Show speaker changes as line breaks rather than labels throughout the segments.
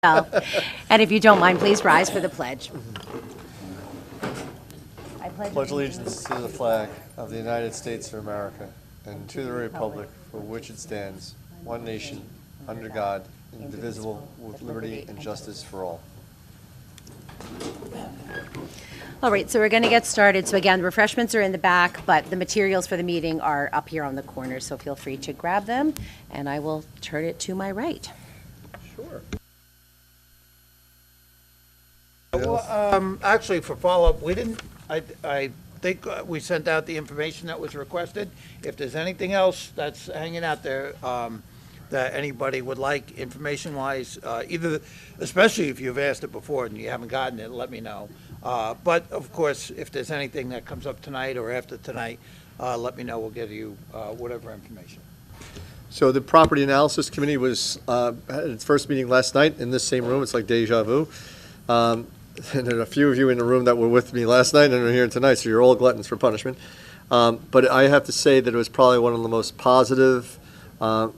And if you don't mind, please rise for the pledge. I
Pledge allegiance to the flag of the United States of America and to the republic for which it stands, one nation, under God, indivisible, with liberty and justice for all.
All right, so we're going to get started. So again, refreshments are in the back, but the materials for the meeting are up here on the corner, so feel free to grab them, and I will turn it to my right.
Sure.
Well, actually, for follow-up, we didn't, I think we sent out the information that was requested. If there's anything else that's hanging out there that anybody would like information-wise, either, especially if you've asked it before and you haven't gotten it, let me know. But, of course, if there's anything that comes up tonight or after tonight, let me know. We'll give you whatever information.
So the Property Analysis Committee was had its first meeting last night in this same room. It's like deja vu. And there are a few of you in the room that were with me last night and are here tonight, so you're all gluttons for punishment. But I have to say that it was probably one of the most positive. I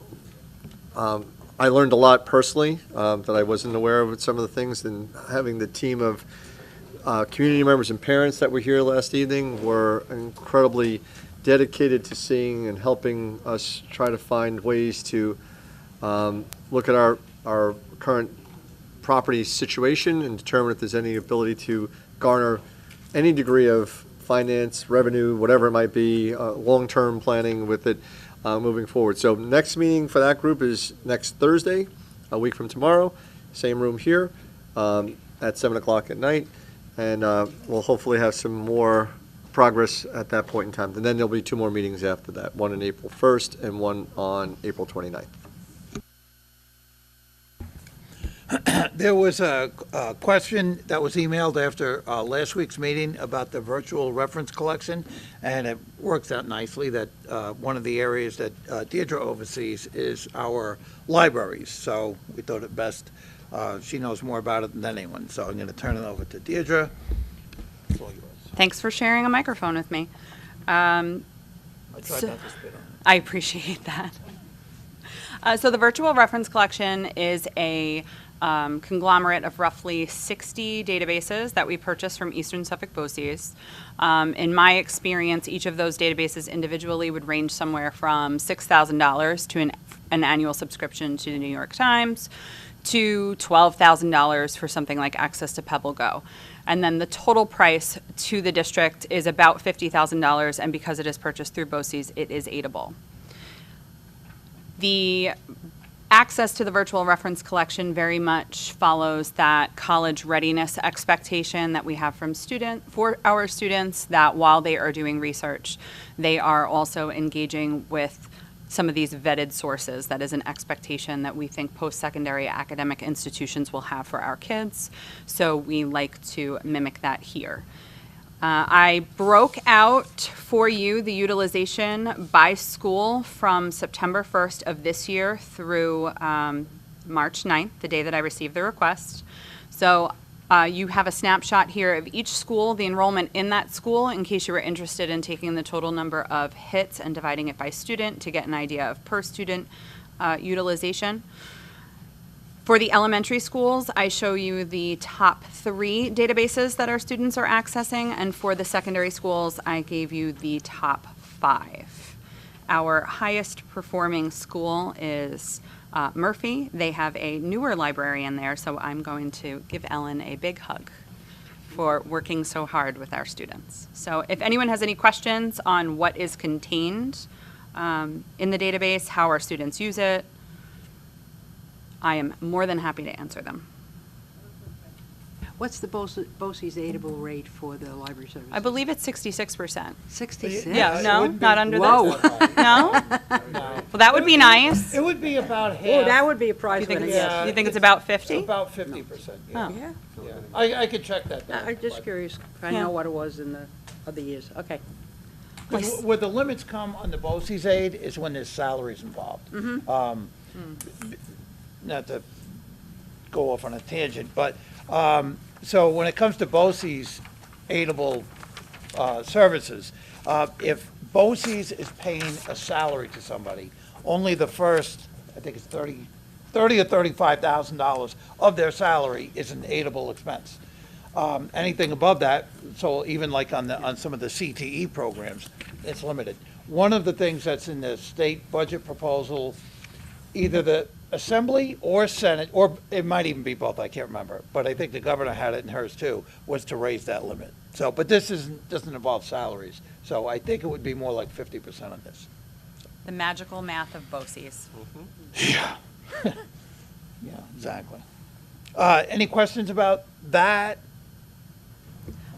learned a lot personally that I wasn't aware of with some of the things, and having the team of community members and parents that were here last evening were incredibly dedicated to seeing and helping us try to find ways to look at our current property situation and determine if there's any ability to garner any degree of finance, revenue, whatever it might be, long-term planning with it moving forward. So next meeting for that group is next Thursday, a week from tomorrow, same room here at 7 o'clock at night, and we'll hopefully have some more progress at that point in time. And then there'll be two more meetings after that, one on April 1st and one on April 29th.
There was a question that was emailed after last week's meeting about the virtual reference collection, and it works out nicely that one of the areas that Deirdre oversees is our libraries. So we thought it best. She knows more about it than anyone. So I'm going to turn it over to Deirdre. It's all yours.
Thanks for sharing a microphone with me.
I tried not to spit on it.
I appreciate that. So the virtual reference collection is a conglomerate of roughly 60 databases that we purchased from Eastern Suffolk BOCES. In my experience, each of those databases individually would range somewhere from $6,000 to an annual subscription to the New York Times to $12,000 for something like access to PebbleGo. And then the total price to the district is about $50,000, and because it is purchased through BOCES, it is aidable. The access to the virtual reference collection very much follows that college readiness expectation that we have for our students, that while they are doing research, they are also engaging with some of these vetted sources. That is an expectation that we think post-secondary academic institutions will have for our kids. So we like to mimic that here. I broke out for you the utilization by school from September 1st of this year through March 9th, the day that I received the request. So you have a snapshot here of each school, the enrollment in that school, in case you were interested in taking the total number of hits and dividing it by student to get an idea of per student utilization. For the elementary schools, I show you the top 3 databases that our students are accessing, and for the secondary schools, I gave you the top 5. Our highest performing school is Murphy. They have a newer librarian there, so I'm going to give Ellen a big hug for working so hard with our students. So if anyone has any questions on what is contained in the database, how our students use it, I am more than happy to answer them.
What's the BOCES aidable rate for the library service?
I believe it's 66%.
66?
Yeah,
it
no,
wouldn't be-
not under
Whoa.
this. No? Well, that would be nice.
It would be about half.
Oh, that would be a prize
You think
winner,
it's,
yes.
you think it's about 50?
About 50%, yeah.
Oh.
Yeah,
Yeah. I could check that. though,
I'm just
but-
curious. I
Yeah.
know what it was in the other years. Okay.
'Cause where the limits come on the BOCES aid is when there's salaries involved. Not to go off on a tangent, but, so when it comes to BOCES aidable services, if BOCES is paying a salary to somebody, only the first, I think it's $30,000 or $35,000 of their salary is an aidable expense. Anything above that, so even like on some of the CTE programs, it's limited. One of the things that's in the state budget proposal, either the Assembly or Senate, or it might even be both, I can't remember, but I think the governor had it in hers too, was to raise that limit. So, but this doesn't involve salaries, so I think it would be more like 50% of this.
The magical math of BOCES.
Yeah, exactly. Any questions about that?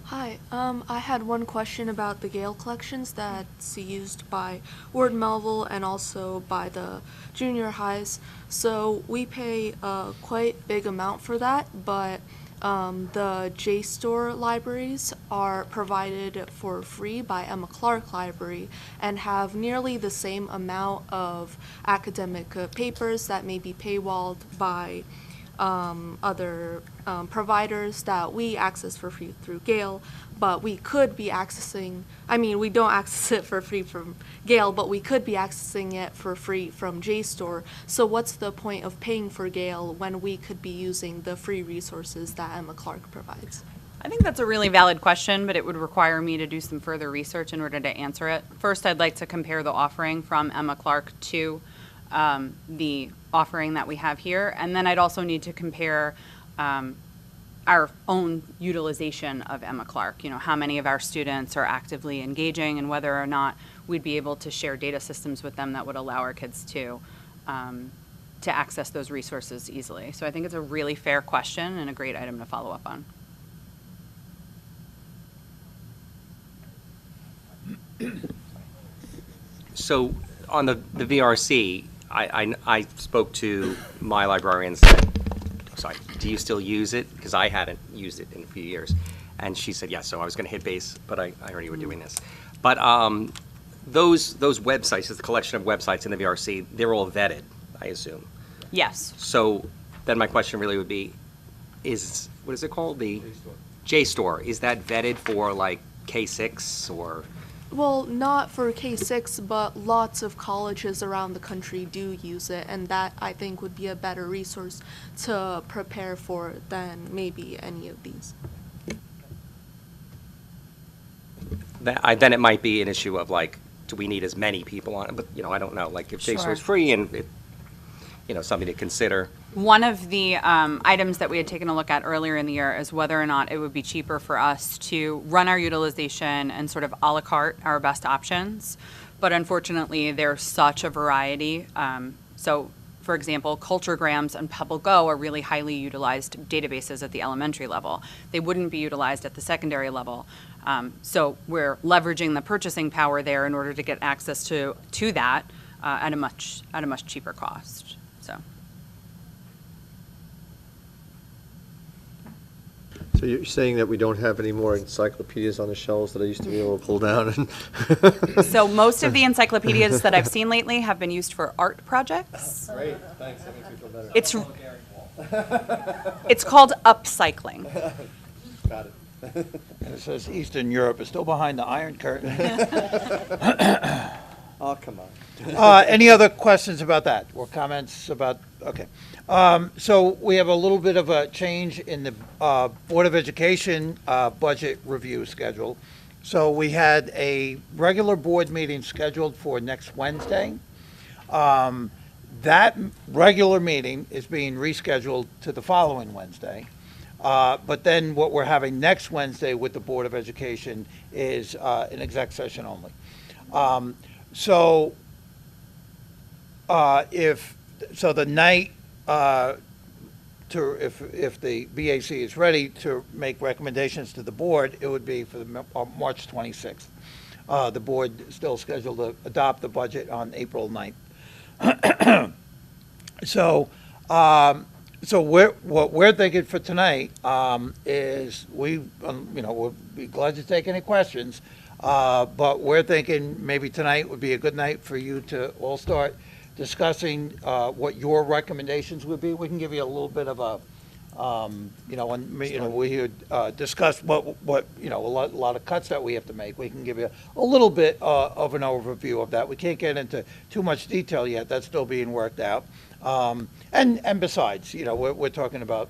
Hi, I had one question about the Gale collections that's used by Ward Melville and also by the junior highs. So we pay a quite big amount for that, but the JSTOR libraries are provided for free by Emma Clark Library and have nearly the same amount of academic papers that may be paywalled by other providers that we access for free through Gale, but we could be accessing, I mean, we don't access it for free from Gale, but we could be accessing it for free from JSTOR. So what's the point of paying for Gale when we could be using the free resources that Emma Clark provides?
I think that's a really valid question, but it would require me to do some further research in order to answer it. First, I'd like to compare the offering from Emma Clark to the offering that we have here, and then I'd also need to compare our own utilization of Emma Clark. You know, how many of our students are actively engaging, and whether or not we'd be able to share data systems with them that would allow our kids to access those resources easily. So I think it's a really fair question and a great item to follow up on.
So on the VRC, I spoke to my librarian and said, sorry, do you still use it? Because I hadn't used it in a few years. And she said, yes, so I was going to hit base, but I heard you were doing this. But those websites, it's a collection of websites in the VRC, they're all vetted, I assume.
Yes.
So then my question really would be, what is it called? The JSTOR. Is that vetted for like K6 or?
Well, not for K6, but lots of colleges around the country do use it, and that I think would be a better resource to prepare for than maybe any of these.
Then it might be an issue of like, do we need as many people on it? But, I don't know. Like if JSTOR
Sure.
is free and something to consider.
One of the items that we had taken a look at earlier in the year is whether or not it would be cheaper for us to run our utilization and sort of a la carte our best options. But unfortunately, there's such a variety. So, for example, Culturegrams and PebbleGo are really highly utilized databases at the elementary level. They wouldn't be utilized at the secondary level. So we're leveraging the purchasing power there in order to get access to that at a much cheaper cost.
So you're saying that we don't have any more encyclopedias on the shelves that I used to be able to pull down?
So most of the encyclopedias that I've seen lately have been used for art projects.
Great, thanks, that makes me feel better.
It's called upcycling.
Got it.
And it says Eastern Europe is still behind the Iron Curtain.
Oh, come on.
Any other questions about that or comments about, okay. So we have a little bit of a change in the Board of Education budget review schedule. So we had a regular board meeting scheduled for next Wednesday. That regular meeting is being rescheduled to the following Wednesday. But then what we're having next Wednesday with the Board of Education is an exec session only. If the night if the BAC is ready to make recommendations to the board, it would be for the March 26th. The board is still scheduled to adopt the budget on April 9th. So what we're thinking for tonight is we'll be glad to take any questions, but we're thinking maybe tonight would be a good night for you to all start discussing what your recommendations would be. We can give you a little bit of You know, when, you know, we had discussed what, you know, a lot of cuts that we have to make. We can give you a little bit of an overview of that. We can't get into too much detail yet. That's still being worked out. And besides, you know, we're talking about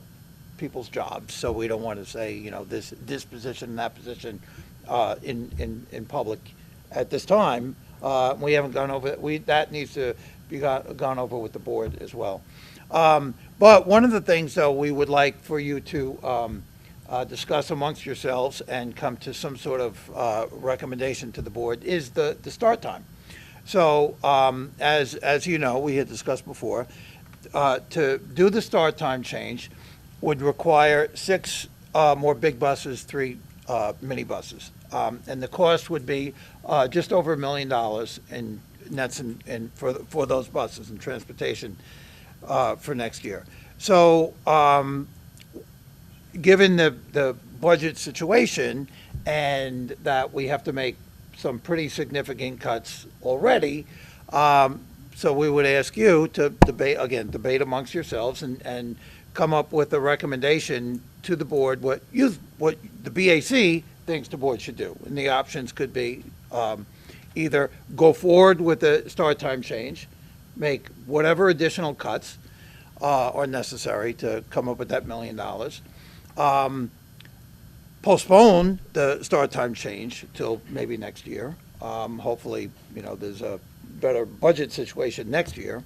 people's jobs, so we don't want to say, you know, this position and that position in public at this time. We haven't gone over, that needs to be gone over with the board as well. But one of the things, though, we would like for you to discuss amongst yourselves and come to some sort of recommendation to the board is the start time. So, as you know, we had discussed before, to do the start time change would require 6 more big buses, 3 mini buses. And the cost would be just over $1 million, and that's for those buses and transportation for next year. So, given the budget situation and that we have to make some pretty significant cuts already, so we would ask you to debate amongst yourselves and come up with a recommendation to the board, what the BAC thinks the board should do. And the options could be either go forward with the start time change, make whatever additional cuts are necessary to come up with that $1 million, postpone the start time change till maybe next year. Hopefully, you know, there's a better budget situation next year.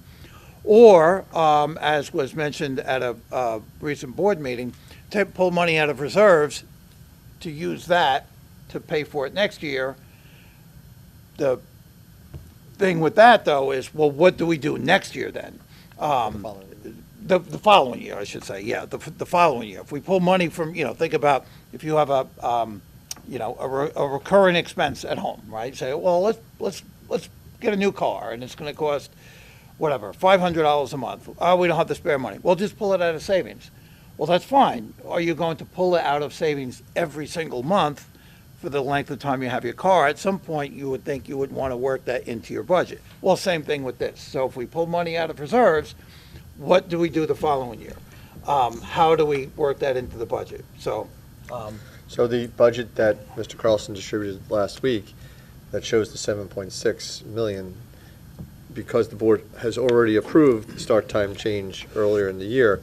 Or, as was mentioned at a recent board meeting, to pull money out of reserves to use that to pay for it next year. The thing with that, though, is, well, what do we do next year then? The following year, I should say, yeah, the following year. If we pull money from, you know, think about if you have you know, a recurring expense at home, right? Say, well, let's get a new car, and it's going to cost, whatever, $500 a month. Oh, we don't have the spare money. Well, just pull it out of savings. Well, that's fine. Are you going to pull it out of savings every single month for the length of time you have your car? At some point, you would think you would want to work that into your budget. Well, same thing with this. So if we pull money out of reserves, what do we do the following year? How do we work that into the budget? So,
So the budget that Mr. Carlson distributed last week, that shows the 7.6 million, because the board has already approved the start time change earlier in the year,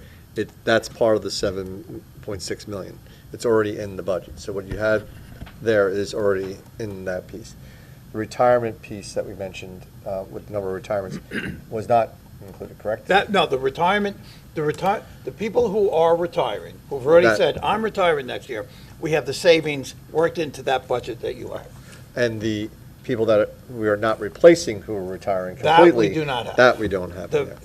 that's part of the 7.6 million. It's already in the budget. So what you had there is already in that piece. The retirement piece that we mentioned, with the number of retirements, was not included, correct?
the people who are retiring, who've already said, I'm retiring next year, we have the savings worked into that budget that you have.
And the people that we are not replacing who are retiring
That
completely.
we do not have.
That we don't have. in there.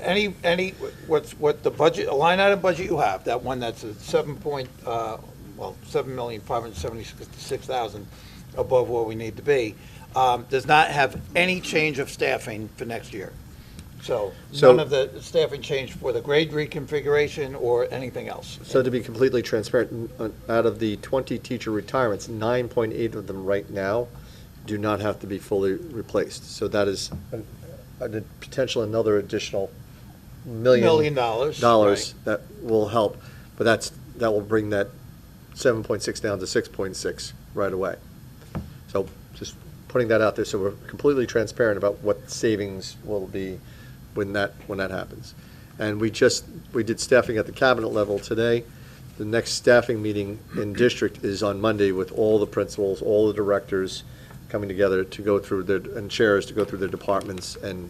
What the budget, a line item budget you have, that one that's a $7,576,000 above where we need to be, does not have any change of staffing for next year. So
So-
none of the staffing change for the grade reconfiguration or anything else.
So to be completely transparent, out of the 20 teacher retirements, 9.8 of them right now do not have to be fully replaced. So that is a potential another additional
$1 million.
dollars that will help, but that will bring that 7.6 down to 6.6 right away. So just putting that out there, so we're completely transparent about what savings will be when that happens. And we did staffing at the cabinet level today. The next staffing meeting in district is on Monday with all the principals, all the directors coming together to go through and chairs to go through their departments and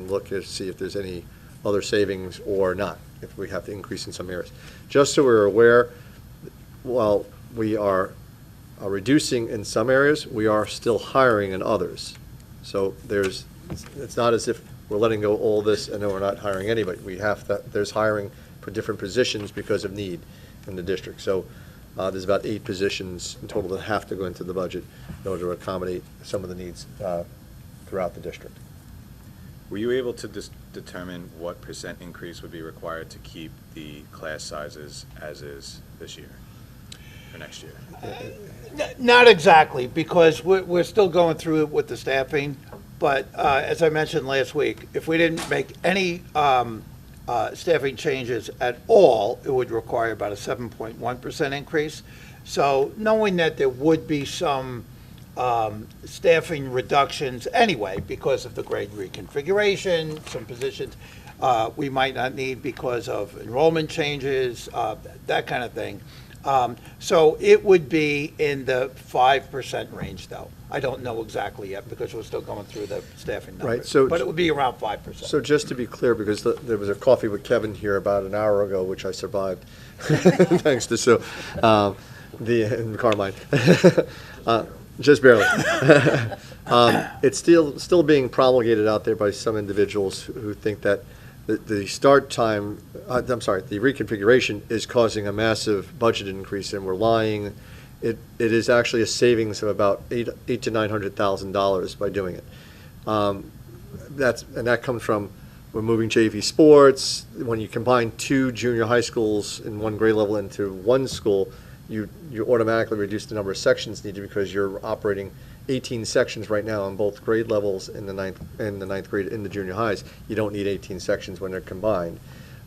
look to see if there's any other savings or not, if we have to increase in some areas. Just so we're aware, while we are reducing in some areas, we are still hiring in others. So it's not as if we're letting go all this and then we're not hiring anybody. There's hiring for different positions because of need in the district. So there's about 8 positions in total that have to go into the budget in order to accommodate some of the needs throughout the district.
Were you able to determine what % increase would be required to keep the class sizes as is this year, or next year?
Not exactly, because we're still going through it with the staffing. But as I mentioned last week, if we didn't make any staffing changes at all, it would require about a 7.1% increase. So knowing that there would be some staffing reductions anyway because of the grade reconfiguration, some positions we might not need because of enrollment changes, that kind of thing. So it would be in the 5% range, though. I don't know exactly yet because we're still going through the staffing numbers.
Right, so-
But it would be around 5%.
So just to be clear, because there was a coffee with Kevin here about an hour ago, which I survived, thanks to Sue, and Carmine, just barely. It's still being promulgated out there by some individuals who think that the start time, the reconfiguration is causing a massive budget increase, and we're lying. It is actually a savings of about $800,000 to $900,000 by doing it. That comes from we're moving JV sports. When you combine two junior high schools in one grade level into one school, you automatically reduce the number of sections needed because you're operating 18 sections right now on both grade levels in the ninth grade in the junior highs. You don't need 18 sections when they're combined.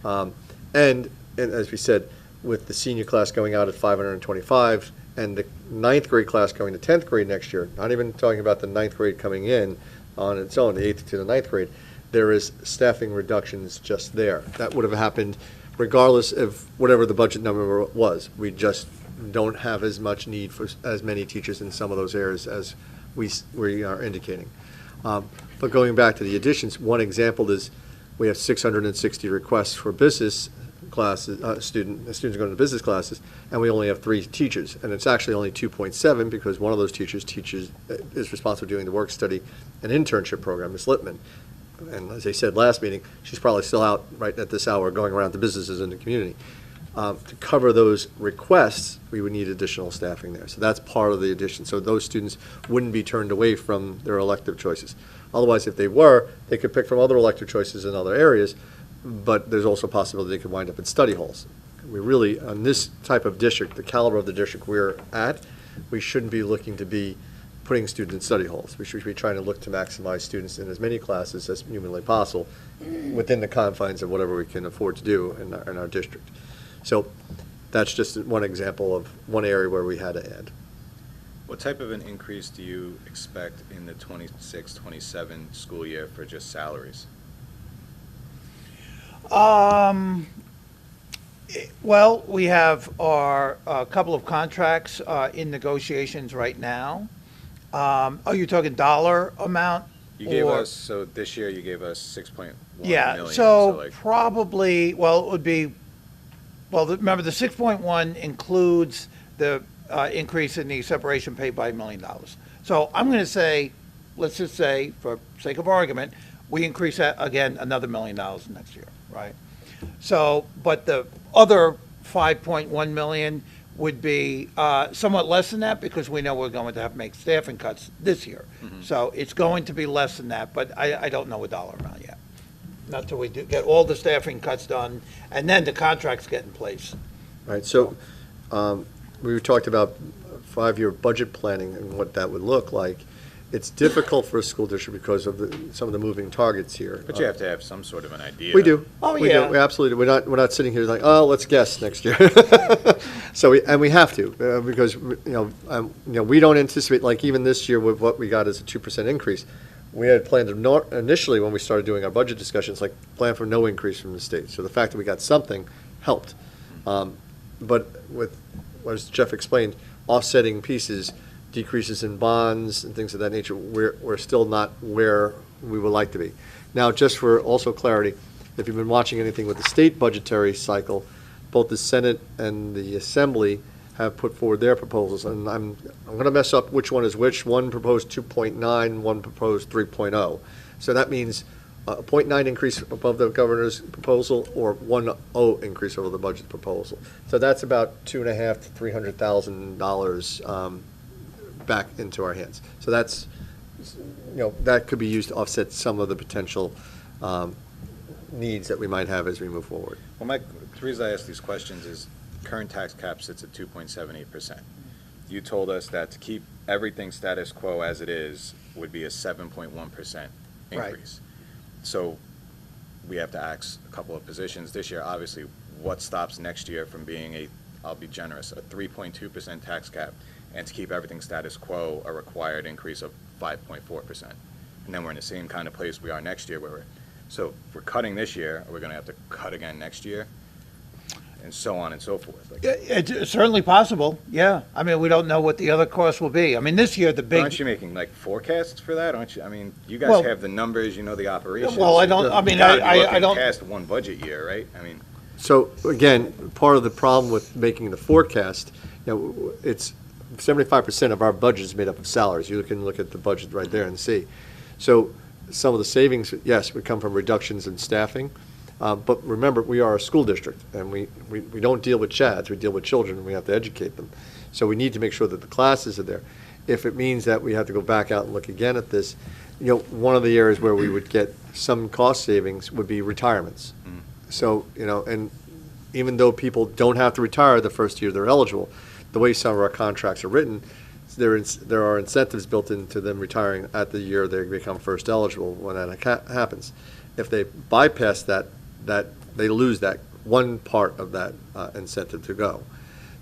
And as we said, with the senior class going out at 525 and the ninth grade class going to 10th grade next year, not even talking about the ninth grade coming in on its own, the 8th to the ninth grade, there is staffing reductions just there. That would have happened regardless of whatever the budget number was. We just don't have as much need for as many teachers in some of those areas as we are indicating. But going back to the additions, one example is we have 660 requests for business classes, students going to business classes, and we only have 3 teachers. And it's actually only 2.7 because one of those teachers is responsible for doing the work study and internship program, Ms. Lippman. And as I said last meeting, she's probably still out right at this hour going around to businesses in the community. To cover those requests, we would need additional staffing there. So that's part of the addition. So those students wouldn't be turned away from their elective choices. Otherwise, if they were, they could pick from other elective choices in other areas, but there's also a possibility they could wind up in study halls. We really, on this type of district, the caliber of the district we're at, we shouldn't be looking to be putting students in study halls. We should be trying to look to maximize students in as many classes as humanly possible within the confines of whatever we can afford to do in our district. So that's just one example of one area where we had to add.
What type of an increase do you expect in the 26-27 school year for just salaries?
Well, we have our couple of contracts in negotiations right now. Are you talking dollar amount?
You gave
or-
us, so this year you gave us 6.1
Yeah,
million.
so
like,
probably, well, it would be, well, remember, the 6.1 includes the increase in the separation pay by $1 million. So I'm going to say, let's just say, for sake of argument, we increase that again another $1 million next year, right? So, but the other 5.1 million would be somewhat less than that because we know we're going to have to make staffing cuts this year. So it's going to be less than that, but I don't know a dollar amount yet. Not till we get all the staffing cuts done, and then the contracts get in place.
Right, so we talked about 5-year budget planning and what that would look like. It's difficult for a school district because of some of the moving targets here.
but you have to have some sort of an idea.
We do.
Oh,
We
yeah.
do. We absolutely do. We're not sitting here like, oh, let's guess next year. So we have to because we don't anticipate, like even this year with what we got as a 2% increase. We had planned initially when we started doing our budget discussions, like plan for no increase from the state. So the fact that we got something helped. But with, as Jeff explained, offsetting pieces, decreases in bonds and things of that nature, we're still not where we would like to be. Now, just for also clarity, if you've been watching anything with the state budgetary cycle, both the Senate and the Assembly have put forward their proposals, and I'm going to mess up which one is which. One proposed 2.9, one proposed 3.0. So that means a 0.9 increase above the governor's proposal or 1.0 increase over the budget proposal. So that's about $250,000 to $300,000 back into our hands. So that's, that could be used to offset some of the potential needs that we might have as we move forward.
Well, the reason I ask these questions is current tax cap sits at 2.78%. You told us that to keep everything status quo as it is would be a 7.1% increase. So we have to axe a couple of positions this year. Obviously, what stops next year from being a, I'll be generous, a 3.2% tax cap, and to keep everything status quo, a required increase of 5.4%. And then we're in the same kind of place we are next year, where so if we're cutting this year, are we gonna have to cut again next year? And so on and so forth. Like,
It's certainly possible, yeah. I mean, we don't know what the other costs will be. I mean, this year, the
aren't
big,
you making like forecasts for that? Aren't you? I mean, you guys
Well-
have the numbers, you know the operations.
well, I don't, I
You
mean,
gotta be
I
looking
don't,
past one budget year, right? I mean,
So again, part of the problem with making the forecast, it's 75% of our budget is made up of salaries. You can look at the budget right there and see. So some of the savings, yes, would come from reductions in staffing. But remember, we are a school district, and we don't deal with chads, we deal with children, and we have to educate them. So we need to make sure that the classes are there. If it means that we have to go back out and look again at this, one of the areas where we would get some cost savings would be retirements. So, and even though people don't have to retire the first year they're eligible, the way some of our contracts are written, there are incentives built into them retiring at the year they become first eligible when that happens. If they bypass that they lose that one part of that incentive to go.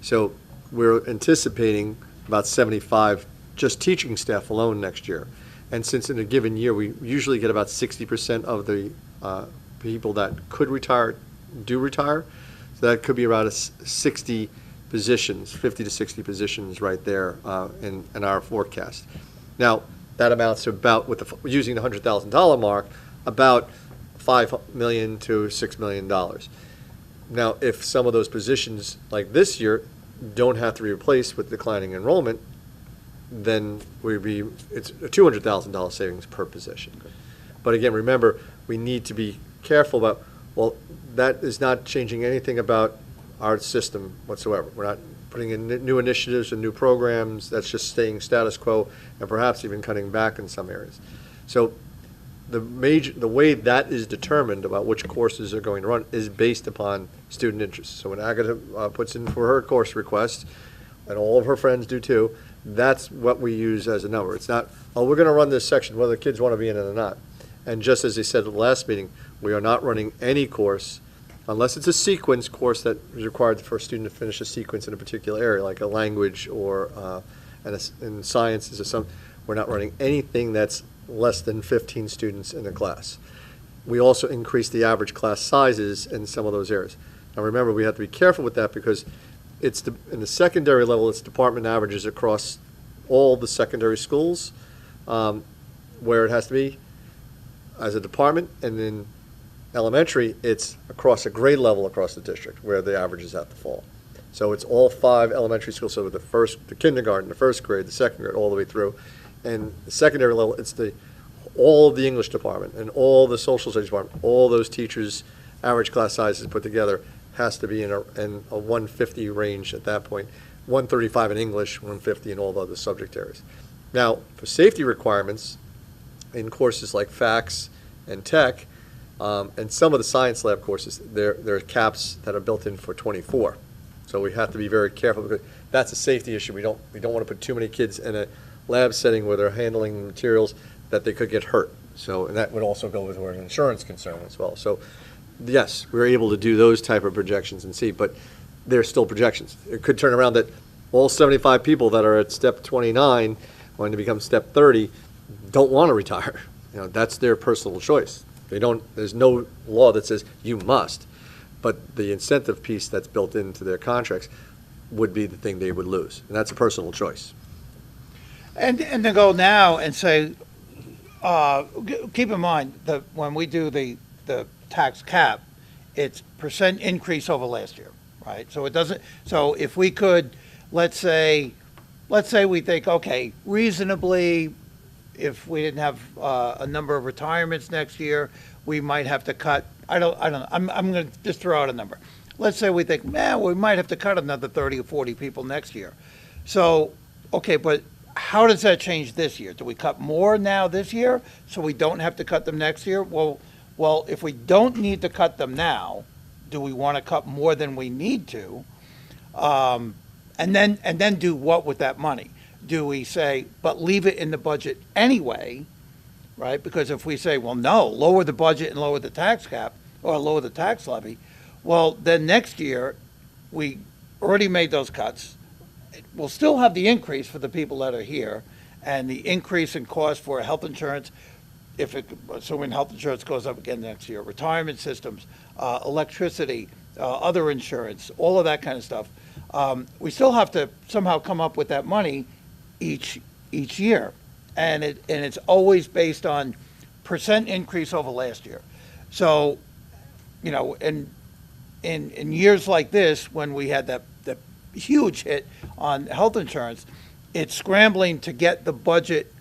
So we're anticipating about 75 just teaching staff alone next year. And since in a given year, we usually get about 60% of the people that could retire do retire. So that could be around 60 positions, 50 to 60 positions right there in our forecast. Now, that amounts to about, using the $100,000 mark, about $5 million to $6 million. Now, if some of those positions, like this year, don't have to be replaced with declining enrollment, then it's a $200,000 savings per position. But again, remember, we need to be careful about, well, that is not changing anything about our system whatsoever. We're not putting in new initiatives and new programs. That's just staying status quo and perhaps even cutting back in some areas. So the way that is determined about which courses are going to run is based upon student interest. So when Agatha puts in for her course request, and all of her friends do too, that's what we use as a number. It's not, oh, we're going to run this section whether the kids want to be in it or not. And just as they said at the last meeting, we are not running any course unless it's a sequence course that is required for a student to finish a sequence in a particular area, like a language or in sciences or something. We're not running anything that's less than 15 students in a class. We also increase the average class sizes in some of those areas. Now remember, we have to be careful with that because in the secondary level, it's department averages across all the secondary schools where it has to be as a department, and in elementary, it's across a grade level across the district where the averages have to fall. So it's all 5 elementary schools, so the kindergarten, the first grade, the second grade, all the way through. And the secondary level, it's all of the English department and all the social studies department, all those teachers' average class sizes put together has to be in a 150 range at that point, 135 in English, 150 in all the other subject areas. Now, for safety requirements, in courses like FACS and Tech, and some of the science lab courses, there are caps that are built in for 24. So we have to be very careful because that's a safety issue. We don't want to put too many kids in a lab setting where they're handling materials that they could get hurt. So, and that would also go with where an insurance concern as well. So, yes, we're able to do those type of projections and see, but they're still projections. It could turn around that all 75 people that are at step 29, when they become step 30, don't want to retire. That's their personal choice. There's no law that says you must, but the incentive piece that's built into their contracts would be the thing they would lose, and that's a personal choice.
and to go now and say, keep in mind that when we do the tax cap, it's percent increase over last year, right? So it doesn't, so if we could, let's say we think, okay, reasonably, if we didn't have a number of retirements next year, we might have to cut, I don't know, I'm going to just throw out a number. Let's say we think, we might have to cut another 30 or 40 people next year. So, okay, but how does that change this year? Do we cut more now this year so we don't have to cut them next year? Well, if we don't need to cut them now, do we want to cut more than we need to? And then do what with that money? Do we say, but leave it in the budget anyway, right? Because if we say, well, no, lower the budget and lower the tax cap, or lower the tax levy, well, then next year, we already made those cuts. We'll still have the increase for the people that are here, and the increase in cost for health insurance, assuming health insurance goes up again next year, retirement systems, electricity, other insurance, all of that kind of stuff. We still have to somehow come up with that money each year, and it's always based on percent increase over last year. So, you know, in years like this, when we had that huge hit on health insurance, it's scrambling to get the budget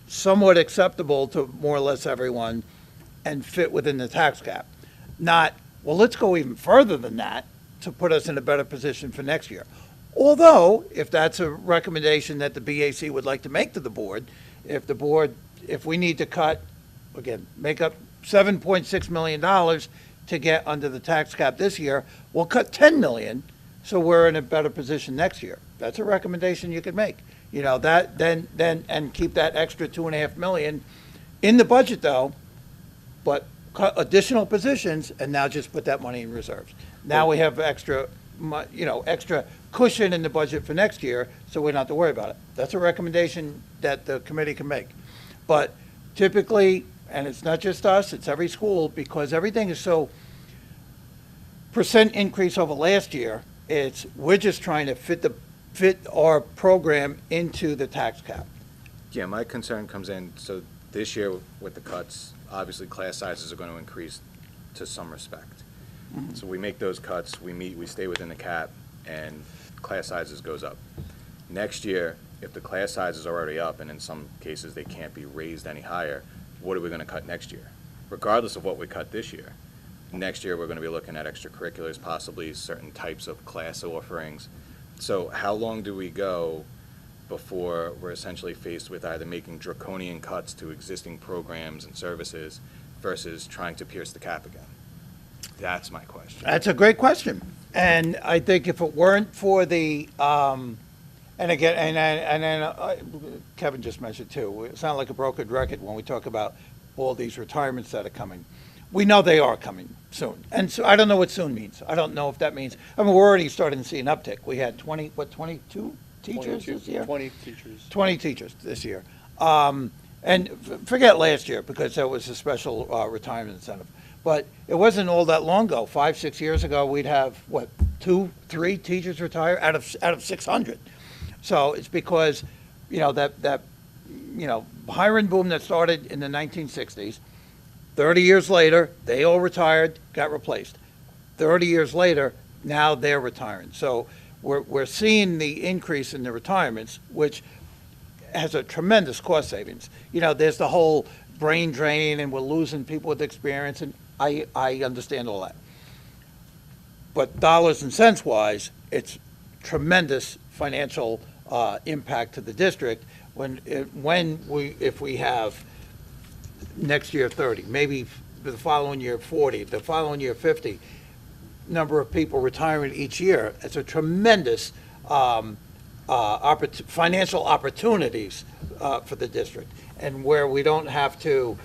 somewhat acceptable to more or less everyone and fit within the tax cap. Not, well, let's go even further than that to put us in a better position for next year. Although, if that's a recommendation that the BAC would like to make to the board, if we need to cut, again, make up $7.6 million to get under the tax cap this year, we'll cut $10 million, so we're in a better position next year. That's a recommendation you could make. You know, that, then, and keep that extra $2.5 million in the budget though, but cut additional positions and now just put that money in reserves. Now we have extra cushion in the budget for next year, so we don't have to worry about it. That's a recommendation that the committee can make. But typically, and it's not just us, it's every school, because everything is so percent increase over last year, we're just trying to fit our program into the tax cap.
Yeah, my concern comes in, so this year with the cuts, obviously class sizes are going to increase to some respect.
Mm-hmm.
So we make those cuts, we stay within the cap, and class sizes goes up. Next year, if the class size is already up, and in some cases they can't be raised any higher, what are we going to cut next year? Regardless of what we cut this year, next year we're going to be looking at extracurriculars, possibly certain types of class offerings. So how long do we go before we're essentially faced with either making draconian cuts to existing programs and services versus trying to pierce the cap again? That's my question.
That's a great question. And I think if it weren't for the, Kevin just mentioned too, it sounds like a broken record when we talk about all these retirements that are coming. We know they are coming soon. And so I don't know what soon means. I don't know if that means, I mean, we're already starting to see an uptick. We had 22 teachers this year?
20 teachers.
20 teachers this year. And forget last year because there was a special retirement incentive. But it wasn't all that long ago. 5-6 years ago, we'd have, 2-3 teachers retire out of 600. So it's because, that hiring boom that started in the 1960s, 30 years later, they all retired, got replaced. 30 years later, now they're retiring. So we're seeing the increase in the retirements, which has a tremendous cost savings. There's the whole brain drain and we're losing people with experience, and I understand all that. But dollars and cents wise, it's tremendous financial impact to the district if we have next year 30, maybe the following year 40, the following year 50 number of people retiring each year. It's a tremendous financial opportunities for the district, and where we don't have to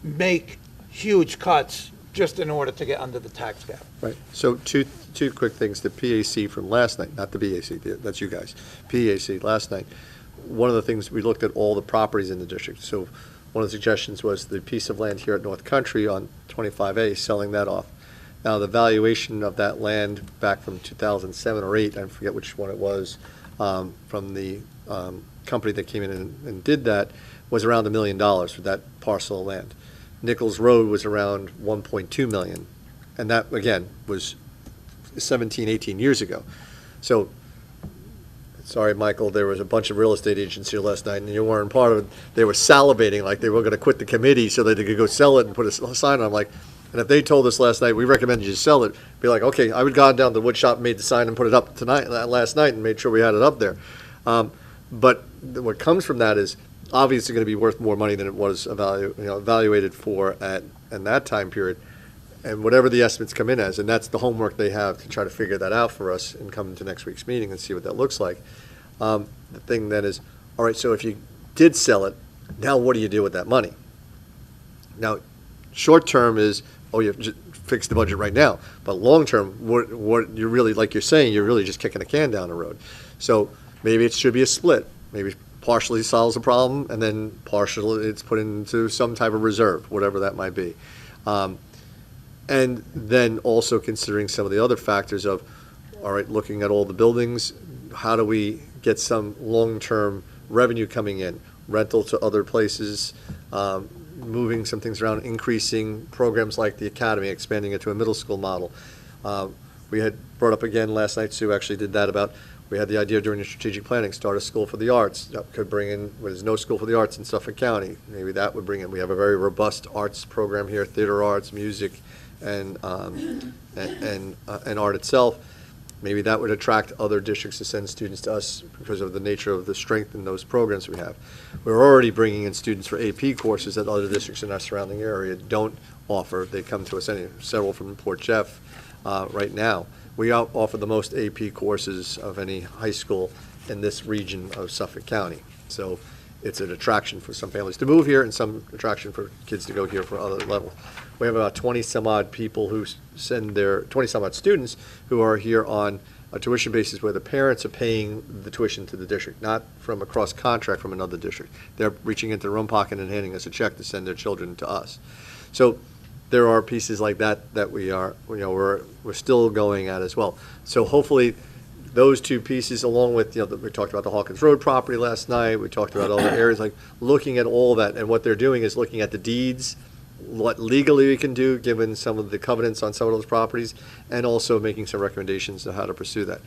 make huge cuts just in order to get under the tax cap.
Right. So two quick things. The PAC from last night, not the BAC, that's you guys. PAC last night. One of the things, we looked at all the properties in the district. So one of the suggestions was the piece of land here at North Country on 25A, selling that off. Now, the valuation of that land back from 2007 or 8, I forget which one it was, from the company that came in and did that, was around $1 million for that parcel of land. Nichols Road was around 1.2 million, and that, again, was 17, 18 years ago. So, sorry, Michael, there was a bunch of real estate agents here last night, and you weren't part of it. They were salivating like they were going to quit the committee so that they could go sell it and put a sign on. I'm like, and if they told us last night, we recommend you sell it, be like, okay, I would have gone down to the wood shop, made the sign, and put it up last night, and made sure we had it up there. But what comes from that is obviously going to be worth more money than it was evaluated for in that time period, and whatever the estimates come in as, and that's the homework they have to try to figure that out for us and come to next week's meeting and see what that looks like. The thing then is, all right, so if you did sell it, now what do you do with that money? Now, short term is, oh, you have to fix the budget right now. But long term, what you're really, like you're saying, you're really just kicking a can down the road. So maybe it should be a split. Maybe partially solves the problem, and then partially it's put into some type of reserve, whatever that might be. And then also considering some of the other factors of, all right, looking at all the buildings, how do we get some long-term revenue coming in? Rental to other places, moving some things around, increasing programs like the academy, expanding it to a middle school model. We had brought up again last night, Sue actually did that about, we had the idea during the strategic planning, start a school for the arts. That could bring in, there's no school for the arts in Suffolk County. Maybe that would bring in, we have a very robust arts program here, theater arts, music, and art itself. Maybe that would attract other districts to send students to us because of the nature of the strength in those programs we have. We're already bringing in students for AP courses that other districts in our surrounding area don't offer. They come to us, several from Port Jeff right now. We offer the most AP courses of any high school in this region of Suffolk County. So it's an attraction for some families to move here and some attraction for kids to go here for other levels. We have about 20 some odd people who send their, 20 some odd students who are here on a tuition basis where the parents are paying the tuition to the district, not from a cross contract from another district. They're reaching into their own pocket and handing us a check to send their children to us. So there are pieces like that that we're still going at as well. So hopefully those two pieces, along with, we talked about the Hawkins Road property last night, we talked about other areas, like looking at all that, and what they're doing is looking at the deeds, what legally we can do, given some of the covenants on some of those properties, and also making some recommendations on how to pursue that.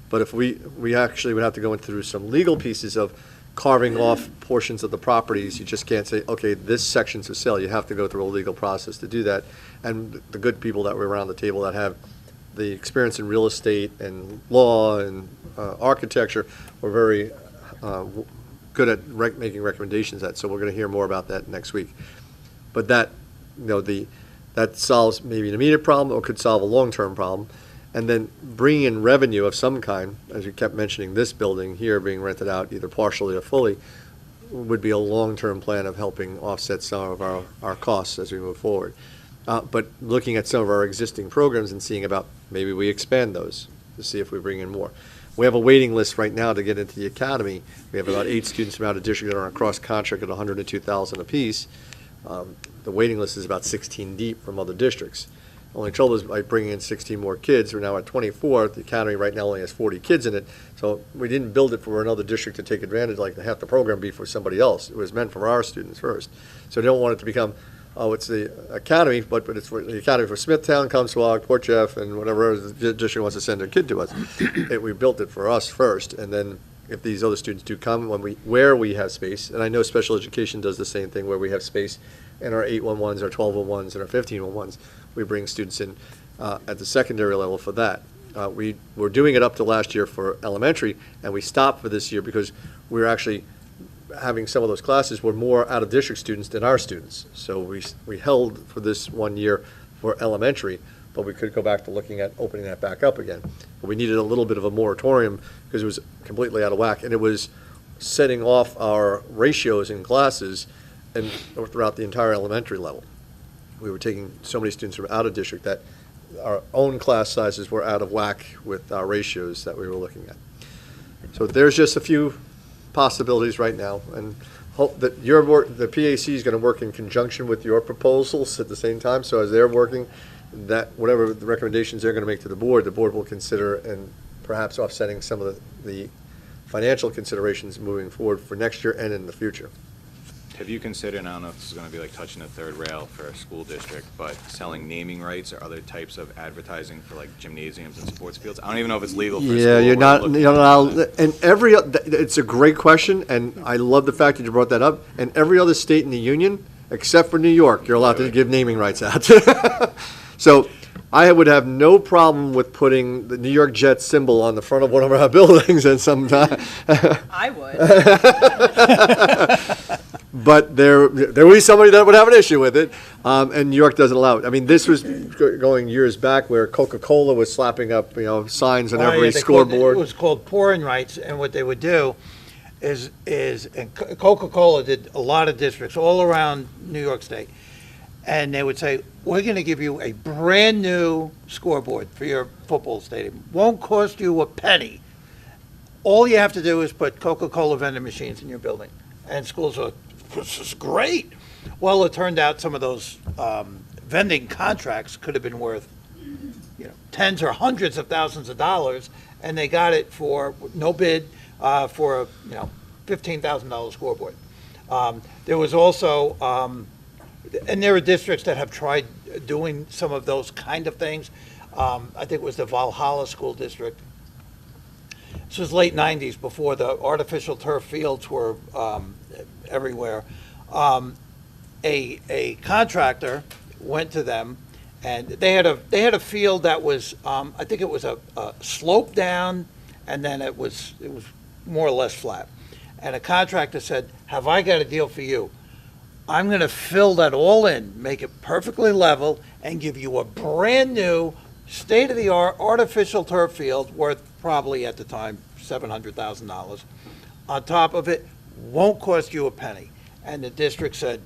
But if we actually would have to go through some legal pieces of carving off portions of the properties. You just can't say, okay, this section's for sale. You have to go through a legal process to do that. And the good people that were around the table that have the experience in real estate and law and architecture were very good at making recommendations. So we're going to hear more about that next week. But that, that solves maybe an immediate problem or could solve a long-term problem. And then bringing in revenue of some kind, as you kept mentioning, this building here being rented out either partially or fully, would be a long-term plan of helping offset some of our costs as we move forward. But looking at some of our existing programs and seeing about maybe we expand those to see if we bring in more. We have a waiting list right now to get into the academy. We have about 8 students from out of district that are on cross contract at $102,000 apiece. The waiting list is about 16 deep from other districts. Only trouble is by bringing in 16 more kids. We're now at 24. The academy right now only has 40 kids in it. So we didn't build it for another district to take advantage, like to have the program be for somebody else. It was meant for our students first. So we don't want it to become, oh, it's the academy, but it's for the academy for Smithtown, Comstock, Port Jeff, and whatever the district wants to send their kid to us. We built it for us first, and then if these other students do come, where we have space, and I know special education does the same thing, where we have space in our 811s, our 1201s, and our 1501s, we bring students in at the secondary level for that. We were doing it up to last year for elementary, and we stopped for this year because we were actually having some of those classes were more out-of-district students than our students. So we held for this 1 year for elementary, but we could go back to looking at opening that back up again. But we needed a little bit of a moratorium because it was completely out of whack, and it was setting off our ratios in classes and throughout the entire elementary level. We were taking so many students from out of district that our own class sizes were out of whack with our ratios that we were looking at. So there's just a few possibilities right now, and hope that the PAC is going to work in conjunction with your proposals at the same time. So as they're working, that whatever the recommendations they're going to make to the board will consider, and perhaps offsetting some of the financial considerations moving forward for next year and in the future.
Have you considered, and I don't know if this is going to be like touching the third rail for a school district, but selling naming rights or other types of advertising for like gymnasiums and sports fields? I don't even know if it's legal for a school.
Yeah, you're not allowed, and it's a great question, and I love the fact that you brought that up. And every other state in the union, except for New York, you're allowed to give naming rights out. So I would have no problem with putting the New York Jets symbol on the front of one of our buildings at some time.
I would.
But there would be somebody that would have an issue with it, and New York doesn't allow it. I mean, this was going years back where Coca-Cola was slapping up, signs on every scoreboard.
It was called pouring rights, and what they would do is and Coca-Cola did a lot of districts all around New York State, and they would say, we're going to give you a brand-new scoreboard for your football stadium. Won't cost you a penny. All you have to do is put Coca-Cola vending machines in your building. And schools are, this is great. Well, it turned out some of those vending contracts could have been worth, tens or hundreds of thousands of dollars, and they got it for no bid for a, $15,000 scoreboard. There was also, and there are districts that have tried doing some of those kind of things. I think it was the Valhalla School District. This was late 90s, before the artificial turf fields were everywhere. A contractor went to them, and they had a field that was, I think it was a slope down, and then it was more or less flat. And a contractor said, have I got a deal for you? I'm going to fill that all in, make it perfectly level, and give you a brand-new, state-of-the-art artificial turf field worth probably at the time $700,000. On top of it, won't cost you a penny. And the district said,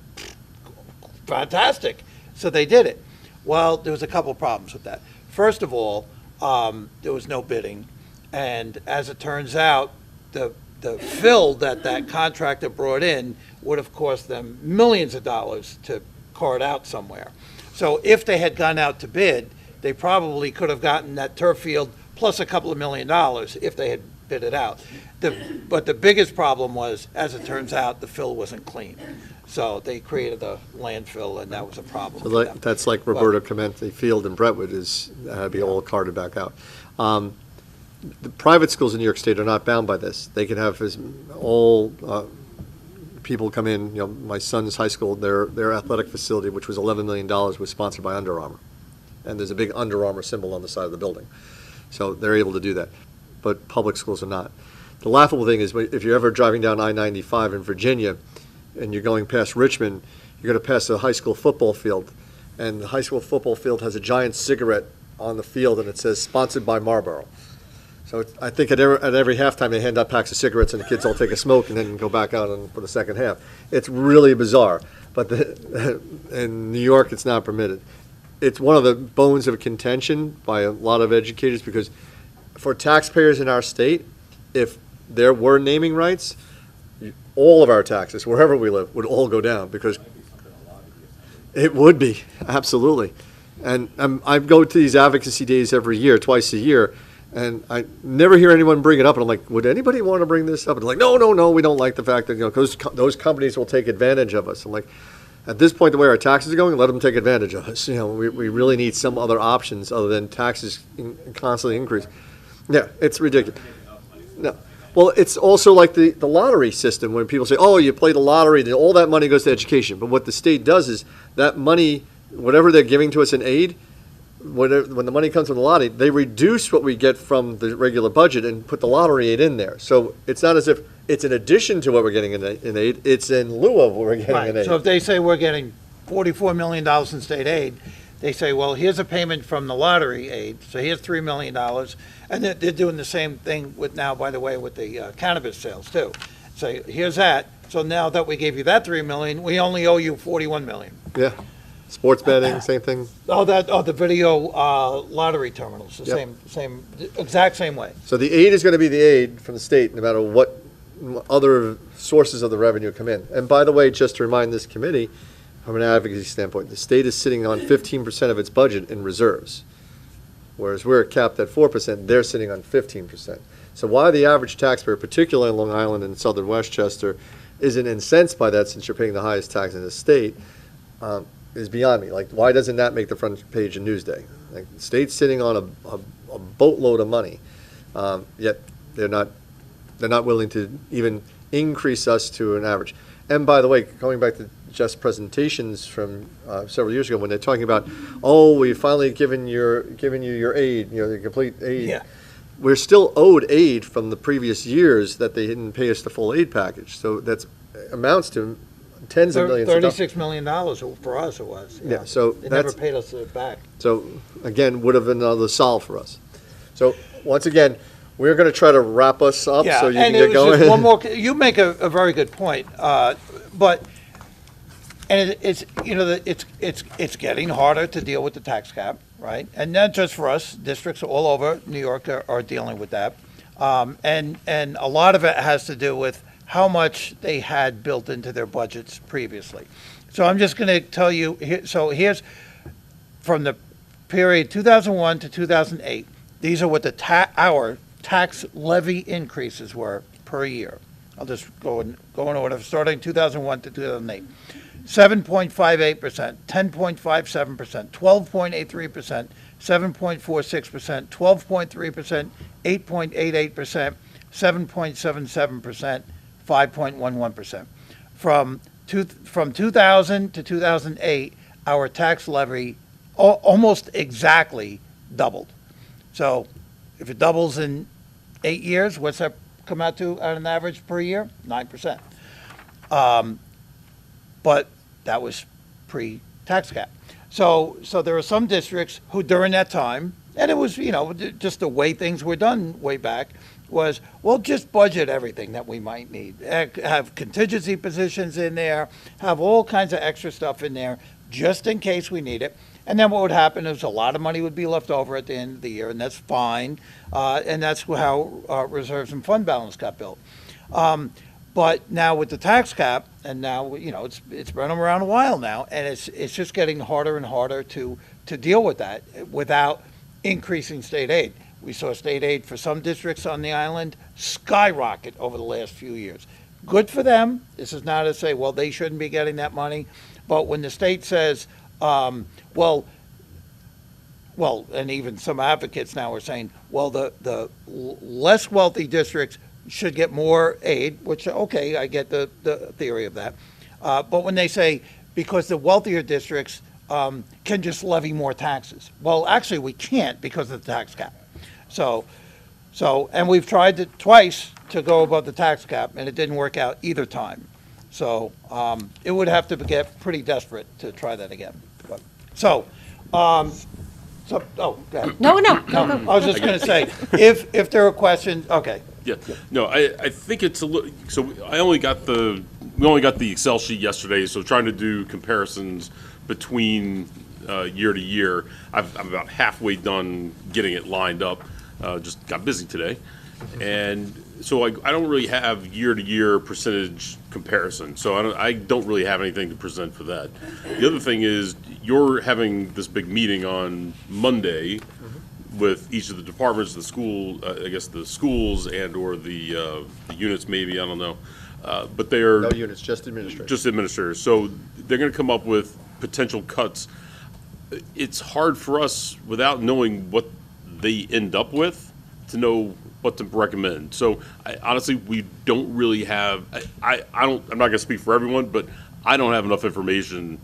fantastic. So they did it. Well, there was a couple problems with that. First of all, there was no bidding. And as it turns out, the fill that contractor brought in would have cost them millions of dollars to cart out somewhere. So if they had gone out to bid, they probably could have gotten that turf field plus a couple of $1 million if they had bid it out. But the biggest problem was, as it turns out, the fill wasn't clean. So they created a landfill, and that was a problem.
So that's like Roberto Clemente Field in Brentwood is be all carted back out. The private schools in New York State are not bound by this. They can have all people come in. My son's high school, their athletic facility, which was $11 million, was sponsored by Under Armour, and there's a big Under Armour symbol on the side of the building. So they're able to do that, but public schools are not. The laughable thing is, if you're ever driving down I-95 in Virginia, and you're going past Richmond, you're going to pass a high school football field, and the high school football field has a giant cigarette on the field, and it says sponsored by Marlboro. So I think at every halftime they hand out packs of cigarettes, and the kids all take a smoke and then go back out for the second half. It's really bizarre, but in New York it's not permitted. It's one of the bones of contention by a lot of educators, because for taxpayers in our state, if there were naming rights, all of our taxes, wherever we live, would all go down, because it would be, absolutely. And I go to these advocacy days every year, twice a year, and I never hear anyone bring it up. And I'm like, would anybody want to bring this up? And they're like, no, we don't like the fact that those companies will take advantage of us. I'm like, at this point, the way our taxes are going, let them take advantage of us. We really need some other options other than taxes constantly increase. Yeah, it's ridiculous. No. Well, it's also like the lottery system, when people say, oh, you play the lottery, then all that money goes to education. But what the state does is that money, whatever they're giving to us in aid, when the money comes from the lottery, they reduce what we get from the regular budget and put the lottery aid in there. So it's not as if it's in addition to what we're getting in aid, it's in lieu of what we're getting in aid.
So if they say we're getting $44 million in state aid, they say, well, here's a payment from the lottery aid, so here's $3 million. And they're doing the same thing now, by the way, with the cannabis sales, too. So here's that. So now that we gave you that $3 million, we only owe you $41 million.
Yeah. Sports betting, same thing.
The video lottery terminals, the
Yep.
same, exact same way.
So the aid is going to be the aid from the state, no matter what other sources of the revenue come in. And by the way, just to remind this committee, from an advocacy standpoint, the state is sitting on 15% of its budget in reserves, whereas we're capped at 4%, they're sitting on 15%. So why the average taxpayer, particularly in Long Island and southern Westchester, isn't incensed by that, since you're paying the highest tax in the state, is beyond me. Like, why doesn't that make the front page of Newsday? Like, the state's sitting on a boatload of money, yet they're not willing to even increase us to an average. And by the way, going back to Jeff's presentations from several years ago, when they're talking about, oh, we've finally given you your aid, the complete aid.
Yeah.
We're still owed aid from the previous years that they didn't pay us the full aid package. So that amounts to tens of millions of dollars.
$36 million for us it was.
Yeah, so
They never paid us it back.
So again, would have been another solve for us. So once again, we're going to try to wrap us up so you can get going.
Just one more, you make a very good point, but it's, you know, it's getting harder to deal with the tax cap, right? And not just for us, districts all over New York are dealing with that. And a lot of it has to do with how much they had built into their budgets previously. So I'm just going to tell you, so here's, from the period 2001 to 2008, these are what our tax levy increases were per year. I'll just go in order, starting 2001 to 2008. 7.58%, 10.57%, 12.83%, 7.46%, 12.3%, 8.88%, 7.77%, 5.11%. From 2000 to 2008, our tax levy almost exactly doubled. So if it doubles in 8 years, what's that come out to on an average per year? 9%. But that was pre-tax cap. So there are some districts who during that time, and it was, you know, just the way things were done way back, was, well, just budget everything that we might need. Have contingency positions in there, have all kinds of extra stuff in there, just in case we need it. And then what would happen is a lot of money would be left over at the end of the year, and that's fine. And that's how reserves and fund balance got built. But now with the tax cap, and now, you know, it's been around a while now, and it's just getting harder and harder to deal with that without increasing state aid. We saw state aid for some districts on the island skyrocket over the last few years. Good for them. This is not to say, well, they shouldn't be getting that money. But when the state says, well, and even some advocates now are saying, well, the less wealthy districts should get more aid, which, okay, I get the theory of that. But when they say, because the wealthier districts can just levy more taxes. Well, actually, we can't because of the tax cap. So, and we've tried twice to go above the tax cap, and it didn't work out either time. So it would have to get pretty desperate to try that again. But, go ahead.
No.
I was just going to say, if there are questions, okay.
Yeah, no, I think it's a little, so we only got the Excel sheet yesterday, so trying to do comparisons between year to year. I'm about halfway done getting it lined up, just got busy today. And so I don't really have year-to-year percentage comparison, so I don't really have anything to present for that. The other thing is, you're having this big meeting on Monday with each of the departments, the school, I guess the schools and/or the units, maybe, I don't know. But they're
No units, just administrators.
just administrators. So they're going to come up with potential cuts. It's hard for us, without knowing what they end up with, to know what to recommend. So honestly, we don't really have, I'm not going to speak for everyone, but I don't have enough information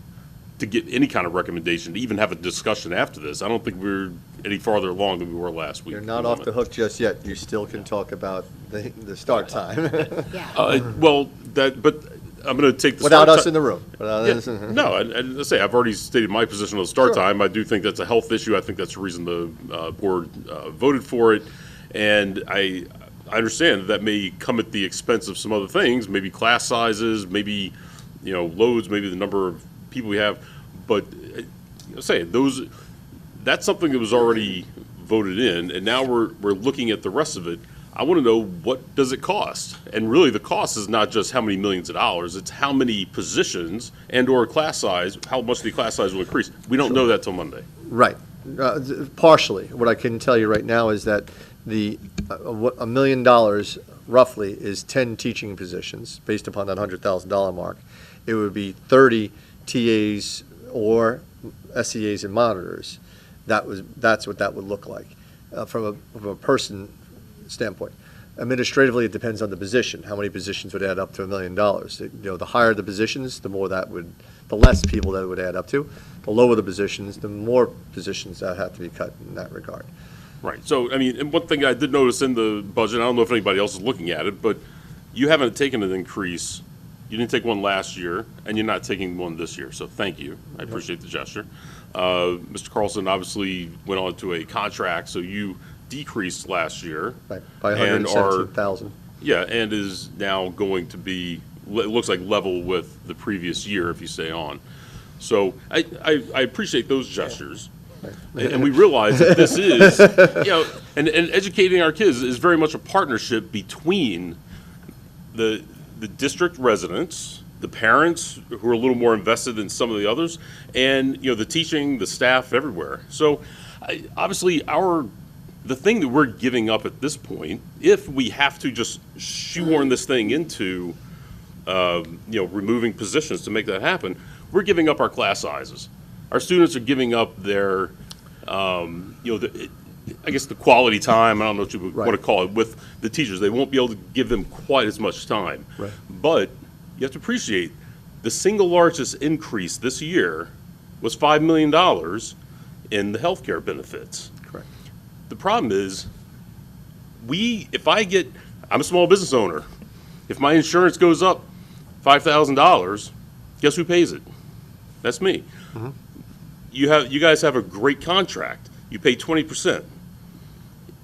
to get any kind of recommendation, to even have a discussion after this. I don't think we're any farther along than we were last week.
You're not off the hook just yet. You still can talk about the start time.
But I'm going to take the
Without
start
us in the room.
No, and let's say I've already stated my position on the start
Sure.
time. I do think that's a health issue. I think that's the reason the board voted for it. And I understand that may come at the expense of some other things, maybe class sizes, maybe, you know, loads, maybe the number of people we have. But that's something that was already voted in, and now we're looking at the rest of it. I want to know, what does it cost? And really, the cost is not just how many millions of dollars, it's how many positions and/or class size, how much the class size will increase. We don't know that till Monday.
Right. Partially. What I can tell you right now is that $1 million roughly is 10 teaching positions based upon that $100,000 mark. It would be 30 TAs or SEAs and monitors. That's what that would look like from a person standpoint. Administratively, it depends on the position. How many positions would add up to $1 million? The higher the positions, the less people that would add up to. The lower the positions, the more positions that have to be cut in that regard.
Right. So, I mean, and one thing I did notice in the budget, I don't know if anybody else is looking at it, but you haven't taken an increase. You didn't take one last year, and you're not taking one this year. So thank you. I appreciate the gesture. Mr. Carlson obviously went on to a contract, so you decreased last year.
Right, by
and
$117,000.
Yeah, and is now going to be it looks like level with the previous year if you stay on. So I appreciate those gestures. And we realize that this is, and educating our kids is very much a partnership between the district residents, the parents who are a little more invested than some of the others, and, the teaching, the staff everywhere. So obviously the thing that we're giving up at this point, if we have to just shoehorn this thing into, removing positions to make that happen, we're giving up our class sizes. Our students are giving up their, I guess the quality time, I don't know what you would want to call it, with the teachers. They won't be able to give them quite as much time.
Right.
But you have to appreciate, the single largest increase this year was $5 million in the healthcare benefits.
Correct.
The problem is, I'm a small business owner. If my insurance goes up $5,000, guess who pays it? That's me.
Mm-hmm.
You guys have a great contract. You pay 20%.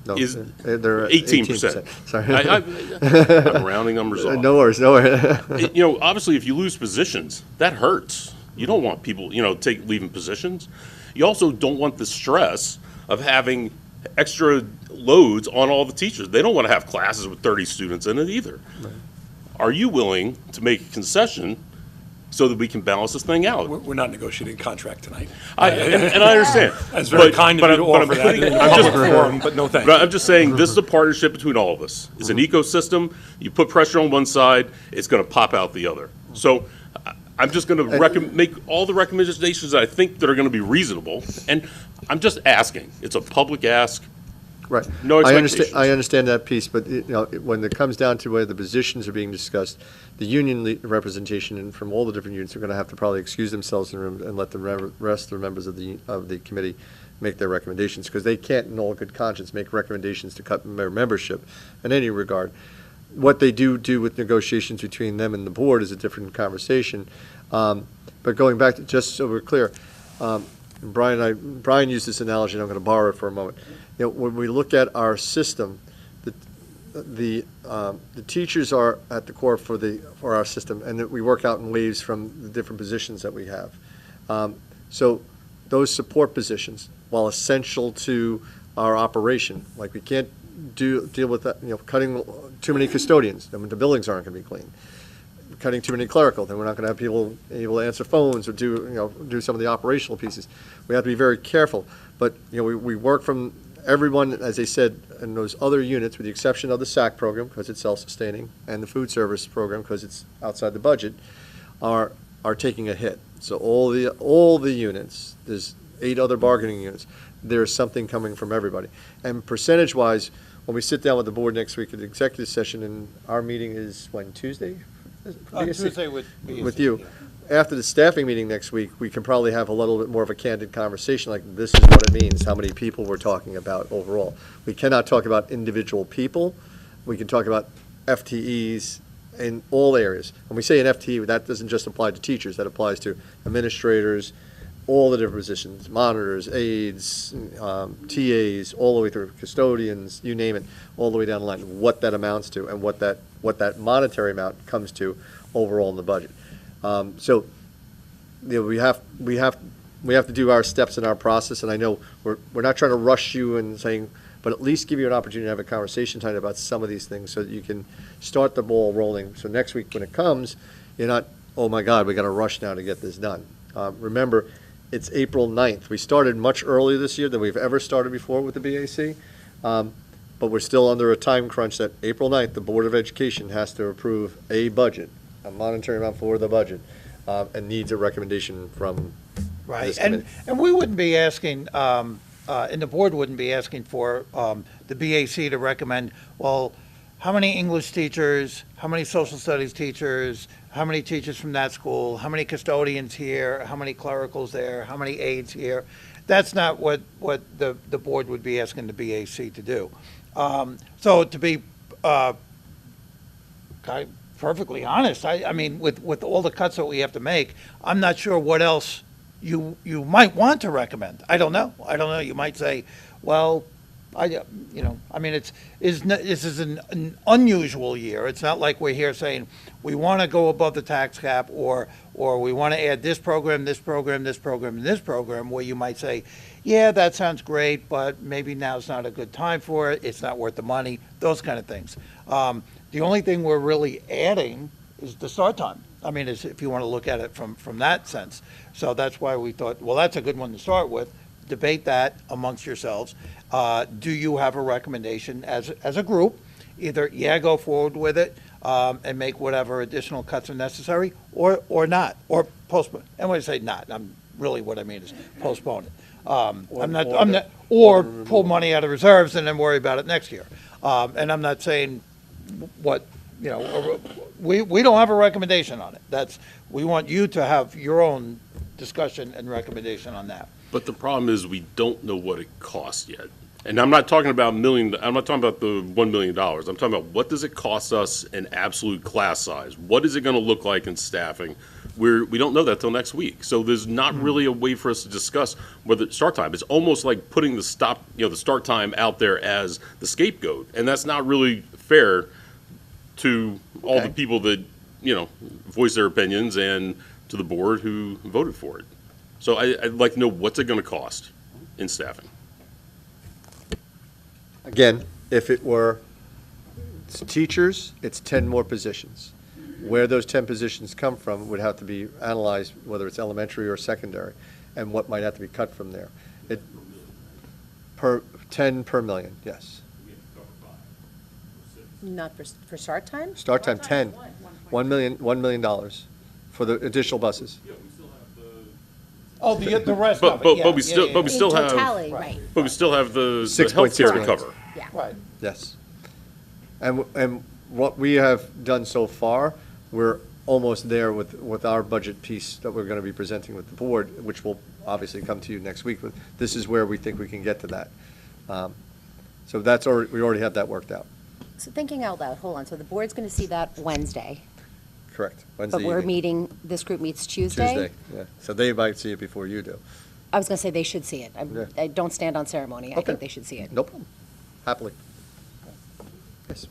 No,
Is
they're
18%.
Sorry.
I'm rounding numbers off.
No worries, no worries.
Obviously, if you lose positions, that hurts. You don't want people, leaving positions. You also don't want the stress of having extra loads on all the teachers. They don't want to have classes with 30 students in it either. Right. Are you willing to make a concession so that we can balance this thing out?
We're not negotiating a contract tonight.
And I understand.
That's very kind of you to offer that in a public forum, but no thanks.
But I'm just saying, this is a partnership between all of us. It's an ecosystem. You put pressure on one side, it's going to pop out the other. So I'm just going to make all the recommendations that I think that are going to be reasonable. And I'm just asking. It's a public ask.
Right.
No expectations.
I understand that piece, but when it comes down to where the positions are being discussed, the union representation and from all the different unions are going to have to probably excuse themselves in the room and let the rest of the members of the committee make their recommendations, because they can't, in all good conscience, make recommendations to cut their membership in any regard. What they do with negotiations between them and the board is a different conversation. But going back to, just so we're clear, Brian used this analogy, and I'm going to borrow it for a moment. When we look at our system, the teachers are at the core for our system, and that we work out in waves from the different positions that we have. So those support positions, while essential to our operation, like we can't deal with that, cutting too many custodians, then the buildings aren't going to be clean. Cutting too many clerical, then we're not going to have people able to answer phones or do some of the operational pieces. We have to be very careful. But we work from everyone, as I said, in those other units, with the exception of the SAC program, because it's self-sustaining, and the food service program, because it's outside the budget, are taking a hit. So all the units, there's 8 other bargaining units, there's something coming from everybody. And percentage-wise, when we sit down with the board next week at the executive session, and our meeting is when, Tuesday?
Tuesday with
you. After the staffing meeting next week, we can probably have a little bit more of a candid conversation, like this is what it means, how many people we're talking about overall. We cannot talk about individual people. We can talk about FTEs in all areas. When we say an FTE, that doesn't just apply to teachers, that applies to administrators, all the different positions, monitors, aides, TAs, all the way through custodians, you name it, all the way down the line, what that amounts to and what that monetary amount comes to overall in the budget. So we have to do our steps in our process, and I know we're not trying to rush you and saying, but at least give you an opportunity to have a conversation tonight about some of these things so that you can start the ball rolling. So next week when it comes, you're not, oh my God, we got to rush now to get this done. Remember, it's April 9th. We started much earlier this year than we've ever started before with the BAC, but we're still under a time crunch that April 9th, the Board of Education has to approve a budget, a monetary amount for the budget, and needs a recommendation from this committee.
And we wouldn't be asking, and the board wouldn't be asking for the BAC to recommend, well, how many English teachers, how many social studies teachers, how many teachers from that school, how many custodians here, how many clericals there, how many aides here. That's not what the board would be asking the BAC to do. So to be perfectly honest, I mean, with all the cuts that we have to make, I'm not sure what else you might want to recommend. I don't know. You might say, well, I mean, this is an unusual year. It's not like we're here saying, we want to go above the tax cap, or we want to add this program, this program, this program, and this program, where you might say, yeah, that sounds great, but maybe now's not a good time for it, it's not worth the money, those kind of things. The only thing we're really adding is the start time. I mean, if you want to look at it from that sense. So that's why we thought, well, that's a good one to start with. Debate that amongst yourselves. Do you have a recommendation as a group? Either, yeah, go forward with it, and make whatever additional cuts are necessary, or not, or postpone. And when I say not, what I mean is postpone it. Or pull money out of reserves and then worry about it next year. And I'm not saying we don't have a recommendation on it. We want you to have your own discussion and recommendation on that.
But the problem is we don't know what it costs yet. And I'm not talking about I'm not talking about the $1 million. I'm talking about what does it cost us in absolute class size? What is it going to look like in staffing? We don't know that till next week. So there's not really a way for us to discuss whether start time. It's almost like putting the start time out there as the scapegoat. And that's not really fair to all the people that, voice their opinions and to the board who voted for it. So I'd like to know what's it going to cost in staffing.
Again, if it were teachers, it's 10 more positions. Where those 10 positions come from would have to be analyzed, whether it's elementary or secondary, and what might have to be cut from there. 10 per million, yes.
Not for start time?
Start time, 10. $1 million for the additional buses.
Oh, the rest
But,
of it,
but,
yeah,
but we
yeah,
still,
yeah,
but we
yeah.
still
In
have,
totality, right.
but we still have the
6.6
healthcare to
million.
cover.
Yeah.
Right.
Yes. And what we have done so far, we're almost there with our budget piece that we're going to be presenting with the board, which will obviously come to you next week. But this is where we think we can get to that. So we already have that worked out.
So thinking out loud, hold on, so the board's going to see that Wednesday,
Correct. Wednesday
but we're
evening.
this group meets Tuesday?
Tuesday, yeah. So they might see it before you do.
I was going to say they should see it.
Yeah.
I don't stand on ceremony. I
Okay.
think they should see it.
No problem. Happily. Yes.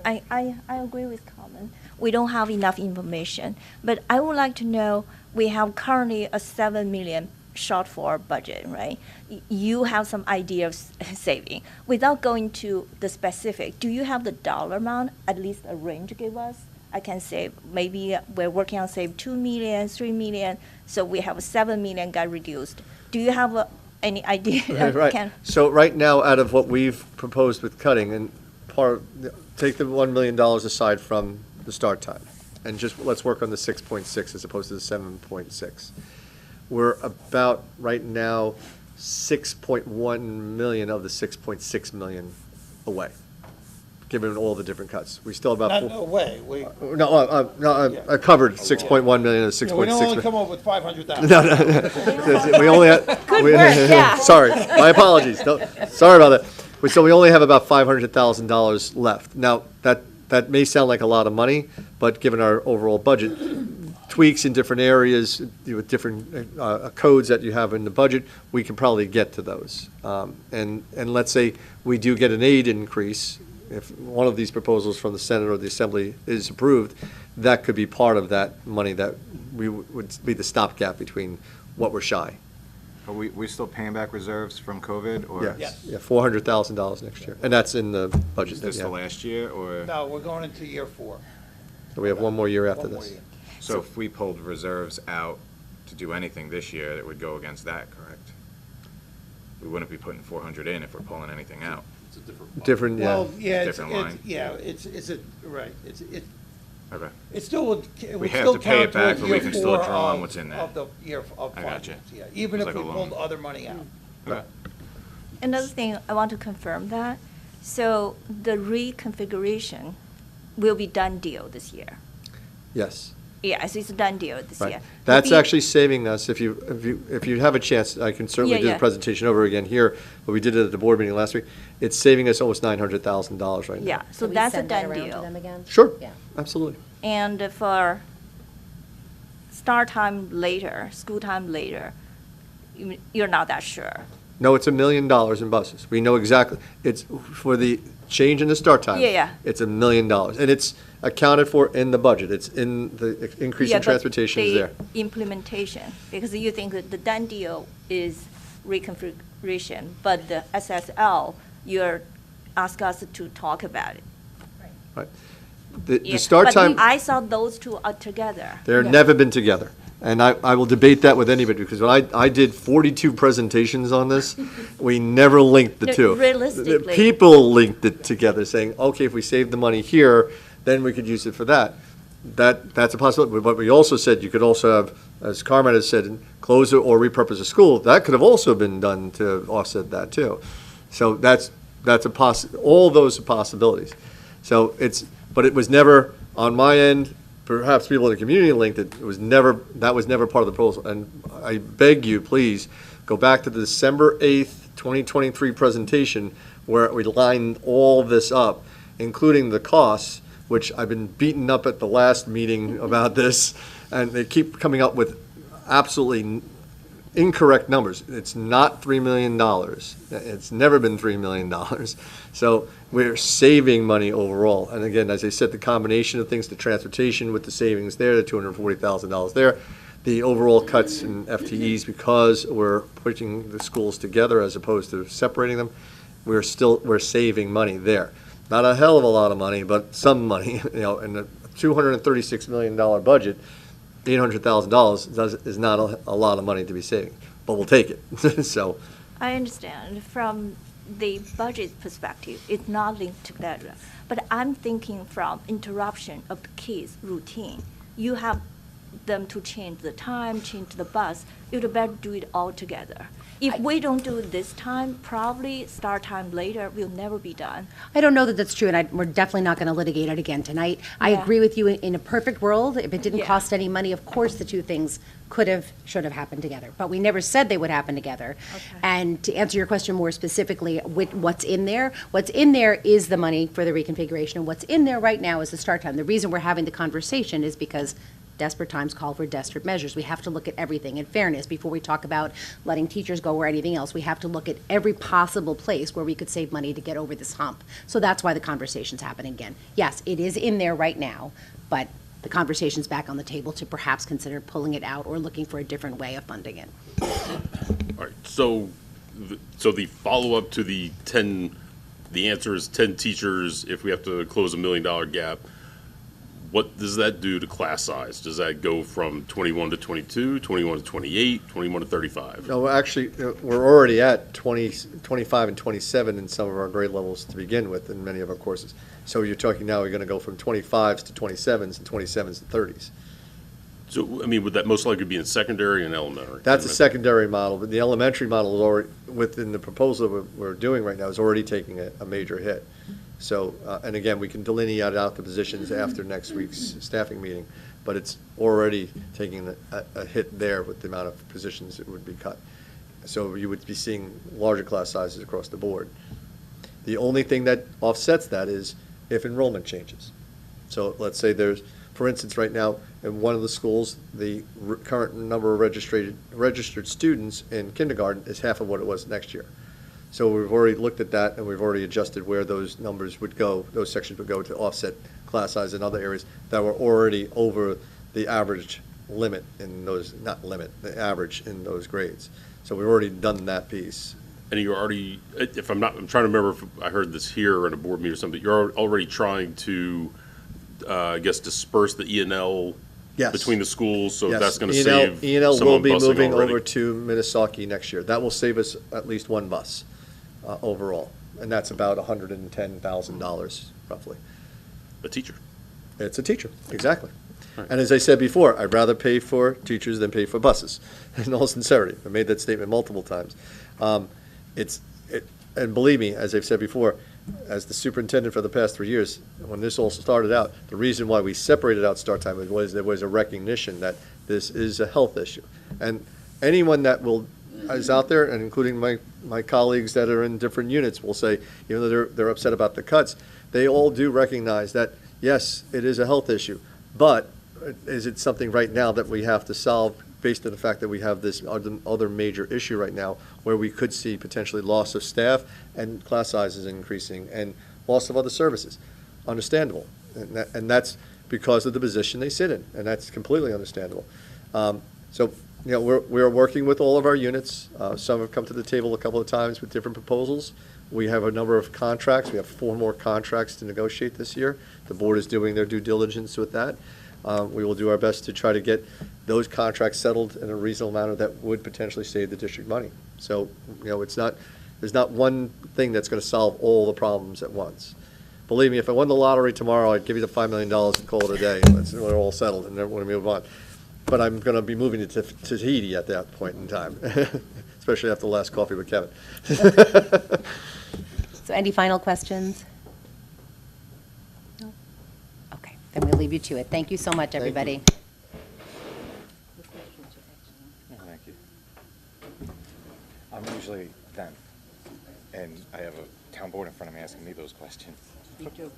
I agree with Carmen. We don't have enough information, but I would like to know, we have currently a 7 million shortfall budget, right? You have some idea of saving. Without going to the specific, do you have the dollar amount, at least a range to give us? I can save, maybe we're working on save 2 million, 3 million, so we have 7 million got reduced. Do you have any idea?
Right. So right now, out of what we've proposed with cutting, and take the $1 million aside from the start time, and just let's work on the 6.6 as opposed to the 7.6. We're about, right now, 6.1 million of the 6.6 million away, given all the different cuts. We still have about
Not no way.
I covered 6.1 million of the 6.6
We don't only
million.
come up with 500,000.
No. We only had.
Good work, yeah.
Sorry, my apologies. Sorry about that. So we only have about $500,000 left. Now, that may sound like a lot of money, but given our overall budget, tweaks in different areas, with different codes that you have in the budget, we can probably get to those. And let's say we do get an aid increase, if one of these proposals from the Senate or the Assembly is approved, that could be part of that money that we would be the stopgap between what we're shy.
Are we still paying back reserves from COVID, or?
Yes.
Yeah, $400,000 next year, and that's in the budget.
Is
that
this
we
the
have.
last year, or?
No, we're going into year 4.
So we have one more year after
One more
this.
year.
So if we pulled reserves out to do anything this year, that would go against that, correct? We wouldn't be putting 400 in if we're pulling anything out.
Different, yeah.
Well, yeah,
Different line.
right,
Okay.
it still would, it
We
would
have
still
to pay
count
it back,
towards
but we
year
can still
4
draw on
of-
what's in there.
Of the year of
I gotcha.
finance, yeah, even
It's
if
like
we
a
pulled
loan.
other money out.
Okay.
Another thing, I want to confirm that. So the reconfiguration will be done deal this year.
Yes.
Yes, it's a done deal this
Right.
year.
That's
Will be-
actually saving us, if you have a chance, I can certainly
Yeah,
do the
yeah.
presentation over again here, but we did it at the board meeting last week. It's saving us almost $900,000 right now.
Yeah, so
Can we
that's a
send that
done
around to
deal.
them again?
Sure,
Yeah.
absolutely.
And for start time later, school time later, you're not that sure.
No, it's $1 million in buses. We know exactly. It's for the change in the start time.
Yeah, yeah.
It's $1 million, and it's accounted for in the budget. It's in the increase
Yeah,
in
but
transportation is
the
there.
Implementation, because you think that the done deal is reconfiguration, but the SSL, you're ask us to talk about it.
Right. The
Yeah,
start
but
time,
I saw those two are together.
they're never been together. And I will debate that with anybody, because when I did 42 presentations on this, we never linked the
No,
two.
realistically.
The people linked it together, saying, okay, if we save the money here, then we could use it for that. That's a possibility. But we also said you could also have, as Carmen has said, close it or repurpose a school. That could have also been done to offset that too. So that's all those are possibilities. So but it was never, on my end, perhaps people in the community linked it, that was never part of the proposal. And I beg you, please, go back to the December 8th, 2023 presentation where we lined all this up, including the costs, which I've been beaten up at the last meeting about this, and they keep coming up with absolutely incorrect numbers. It's not $3 million. It's never been $3 million. So we're saving money overall. And again, as I said, the combination of things, the transportation with the savings there, the $240,000 there, the overall cuts in FTEs because we're putting the schools together as opposed to separating them, we're saving money there. Not a hell of a lot of money, but some money. In a $236 million budget, $800,000 is not a lot of money to be saving, but we'll take it. So,
I understand from the budget perspective, it's not linked together. But I'm thinking from interruption of the kids' routine. You have them to change the time, change the bus, you'd better do it all together. If we don't do it this time, probably start time later will never be done.
I don't know that that's true, and we're definitely not going to litigate it again tonight. I
Yeah.
agree with you, in a perfect world, if it didn't
Yeah.
cost any money, of course, the two things should have happened together. But we never said they would happen together.
Okay.
And to answer your question more specifically, with what's in there is the money for the reconfiguration, and what's in there right now is the start time. The reason we're having the conversation is because desperate times call for desperate measures. We have to look at everything. In fairness, before we talk about letting teachers go or anything else, we have to look at every possible place where we could save money to get over this hump. So that's why the conversation's happening again. Yes, it is in there right now, but the conversation's back on the table to perhaps consider pulling it out or looking for a different way of funding it.
All right, so the follow-up to the answer is 10 teachers if we have to close $1 million gap. What does that do to class size? Does that go from 21 to 22, 21 to 28, 21 to 35?
no, actually, we're already at 20, 25 and 27 in some of our grade levels to begin with in many of our courses. So you're talking now, we're going to go from 25s to 27s and 27s to 30s.
So, I mean, would that most likely be in secondary and elementary?
That's a secondary model, but the elementary model is already, within the proposal we're doing right now, is already taking a major hit. So, and again, we can delineate out the positions after next week's staffing meeting, but it's already taking a hit there with the amount of positions that would be cut. So you would be seeing larger class sizes across the board. The only thing that offsets that is if enrollment changes. So let's say there's, for instance, right now, in one of the schools, the current number of registered students in kindergarten is half of what it was next year. So we've already looked at that, and we've already adjusted where those numbers would go, those sections would go to offset class size in other areas that were already over the average limit in those, not limit, the average in those grades. So we've already done that piece.
And you're already, if I'm trying to remember if I heard this here at a board meeting or something, you're already trying to, I guess, disperse the E&L
Yes.
between the schools, so
Yes,
that's going to
E&L
save
E&L
some
will
on
be
busing
moving
already.
over to Minnesota next year. That will save us at least one bus overall, and that's about $110,000 roughly.
A teacher.
It's a teacher, exactly. And as I said before, I'd rather pay for teachers than pay for buses, in all sincerity. I made that statement multiple times. And believe me, as I've said before, as the superintendent for the past 3 years, when this all started out, the reason why we separated out start time was there was a recognition that this is a health issue. And anyone that is out there, and including my colleagues that are in different units, will say, even though they're upset about the cuts, they all do recognize that, yes, it is a health issue, but is it something right now that we have to solve based on the fact that we have this other major issue right now where we could see potentially loss of staff and class sizes increasing and loss of other services. Understandable. And that's because of the position they sit in, and that's completely understandable. So, you know, we're working with all of our units. Some have come to the table a couple of times with different proposals. We have a number of contracts. We have 4 more contracts to negotiate this year. The board is doing their due diligence with that. We will do our best to try to get those contracts settled in a reasonable manner that would potentially save the district money. So, you know, there's not one thing that's going to solve all the problems at once. Believe me, if I won the lottery tomorrow, I'd give you the $5 million and call it a day. We're all settled and everyone will move on. But I'm going to be moving to Tahiti at that point in time, especially after the last coffee with Kevin.
So any final questions? No? Okay, then we'll leave you to it. Thank you so much, everybody.
Thank you. I'm usually 10, and I have a town board in front of me asking me those questions.
Me too.